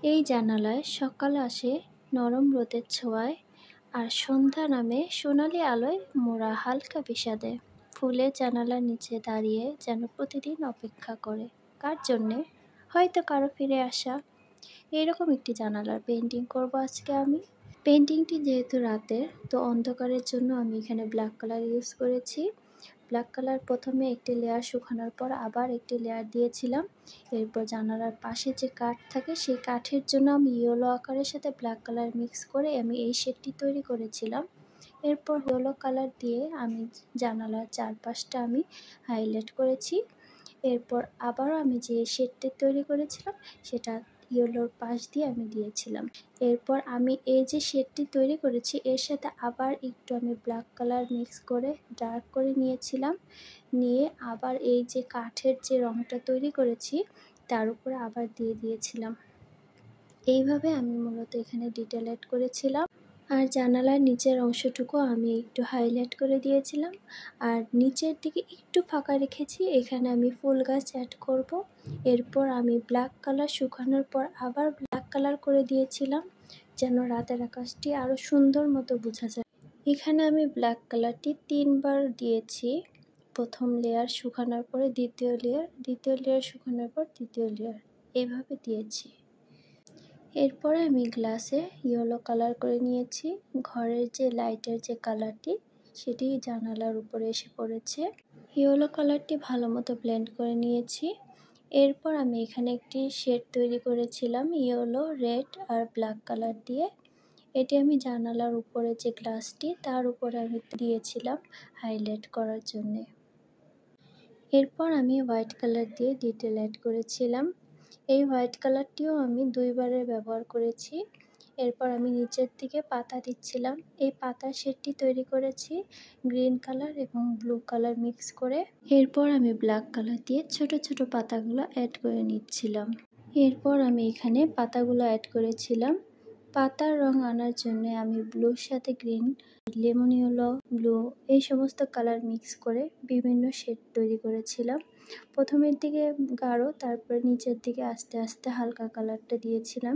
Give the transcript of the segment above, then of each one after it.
এই জানালায় সকাল আসে নরম রোদের ছোঁয়ায়, আর সন্ধ্যা নামে সোনালি আলোয় মোড়া হালকা বিষাদে। ফুলের জানালার নিচে দাঁড়িয়ে যেন প্রতিদিন অপেক্ষা করে। কার জন্যে? হয়তো কারো ফিরে আসা। এইরকম একটি জানালার পেন্টিং করব আজকে আমি। পেন্টিংটি যেহেতু রাতের, তো অন্ধকারের জন্য আমি এখানে ব্ল্যাক কালার ইউজ করেছি। ব্ল্যাক কালার প্রথমে একটি লেয়ার শুকানোর পর আবার একটি লেয়ার দিয়েছিলাম। এরপর জানালার পাশে যে কাঠ থাকে সেই কাঠের জন্য আমি ইয়েলো আকারের সাথে ব্ল্যাক কালার মিক্স করে আমি এই শেডটি তৈরি করেছিলাম। এরপর ইয়েলো কালার দিয়ে আমি জানালার চারপাশটা আমি হাইলাইট করেছি। এরপর আবারও আমি যে শেডটি তৈরি করেছিলাম সেটা ইয়েলোর পাশ দিয়ে আমি দিয়েছিলাম। এরপর আমি এই যে শেডটি তৈরি করেছি এর সাথে আবার একটু আমি ব্ল্যাক কালার মিক্স করে ডার্ক করে নিয়েছিলাম। নিয়ে আবার এই যে কাঠের যে রংটা তৈরি করেছি তার উপরে আবার দিয়ে দিয়েছিলাম। এইভাবে আমি মূলত এখানে ডিটেল অ্যাড করেছিলাম। আর জানালার নিচের অংশটুকু আমি একটু হাইলাইট করে দিয়েছিলাম। আর নিচের দিকে একটু ফাঁকা রেখেছি, এখানে আমি ফুল গাছ অ্যাড করব। এরপর আমি ব্ল্যাক কালার শুকানোর পর আবার ব্ল্যাক কালার করে দিয়েছিলাম যেন রাতের আকাশটি আরও সুন্দর মতো বোঝা যায়। এখানে আমি ব্ল্যাক কালারটি 3 বার দিয়েছি। প্রথম লেয়ার শুকানোর পরে দ্বিতীয় লেয়ার শুকানোর পর তৃতীয় লেয়ার, এইভাবে দিয়েছি। এরপরে আমি গ্লাসে ইয়েলো কালার করে নিয়েছি। ঘরের যে লাইটের যে কালারটি সেটি জানালার উপরে এসে পড়েছে। ইয়েলো কালারটি ভালো মতো ব্লেন্ড করে নিয়েছি। এরপর আমি এখানে একটি শেড তৈরি করেছিলাম ইয়েলো, রেড আর ব্ল্যাক কালার দিয়ে। এটি আমি জানালার উপরে যে গ্লাসটি তার উপরে আমি দিয়েছিলাম হাইলাইট করার জন্যে। এরপর আমি হোয়াইট কালার দিয়ে ডিটেল অ্যাড করেছিলাম। এই হোয়াইট কালারটিও আমি 2 বারের ব্যবহার করেছি। এরপর আমি নিচের দিকে পাতা দিচ্ছিলাম। এই পাতার শেডটি তৈরি করেছি গ্রিন কালার এবং ব্লু কালার মিক্স করে। এরপর আমি ব্ল্যাক কালার দিয়ে ছোট ছোট পাতাগুলো অ্যাড করে নিচ্ছিলাম। এরপর আমি এখানে পাতাগুলো অ্যাড করেছিলাম। পাতার রং আনার জন্য আমি ব্লুর সাথে গ্রিন, লেমন ইয়েলো, ব্লু এই সমস্ত কালার মিক্স করে বিভিন্ন শেড তৈরি করেছিলাম। প্রথমের দিকে গাঢ়, তারপরে নিচের দিকে আস্তে আস্তে হালকা কালারটা দিয়েছিলাম।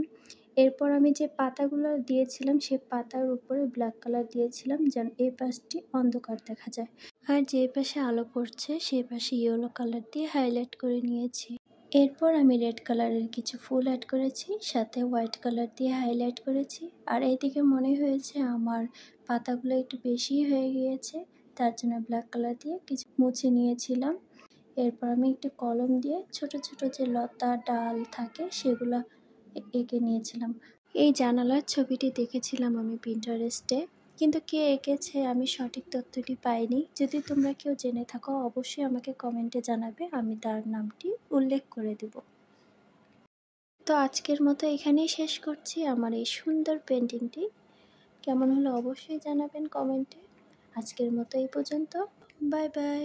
এরপর আমি যে পাতাগুলো দিয়েছিলাম সেই পাতার উপরে ব্ল্যাক কালার দিয়েছিলাম যেন এই পাশটি অন্ধকার দেখা যায়। আর যে পাশে আলো পড়ছে সেই পাশে ইয়েলো কালার দিয়ে হাইলাইট করে নিয়েছি। এরপর আমি রেড কালারের কিছু ফুল অ্যাড করেছি, সাথে হোয়াইট কালার দিয়ে হাইলাইট করেছি। আর এইদিকে মনে হয়েছে আমার পাতাগুলো একটু বেশি হয়ে গিয়েছে, তার জন্য ব্ল্যাক কালার দিয়ে কিছু মুছে নিয়েছিলাম। এরপর আমি একটু কলম দিয়ে ছোট ছোট যে লতা ডাল থাকে সেগুলো এঁকে নিয়েছিলাম। এই জানালার ছবিটি দেখেছিলাম আমি পিন্টারেস্টে, কিন্তু কে এঁকেছে আমি সঠিক তথ্যটি পাইনি। যদি তোমরা কেউ জেনে থাকো অবশ্যই আমাকে কমেন্টে জানাবে, আমি তার নামটি উল্লেখ করে দেব। তো আজকের মতো এখানেই শেষ করছি আমার এই সুন্দর পেন্টিংটি। কেমন হলো অবশ্যই জানাবেন কমেন্টে। আজকের মতো এই পর্যন্ত। Bye bye.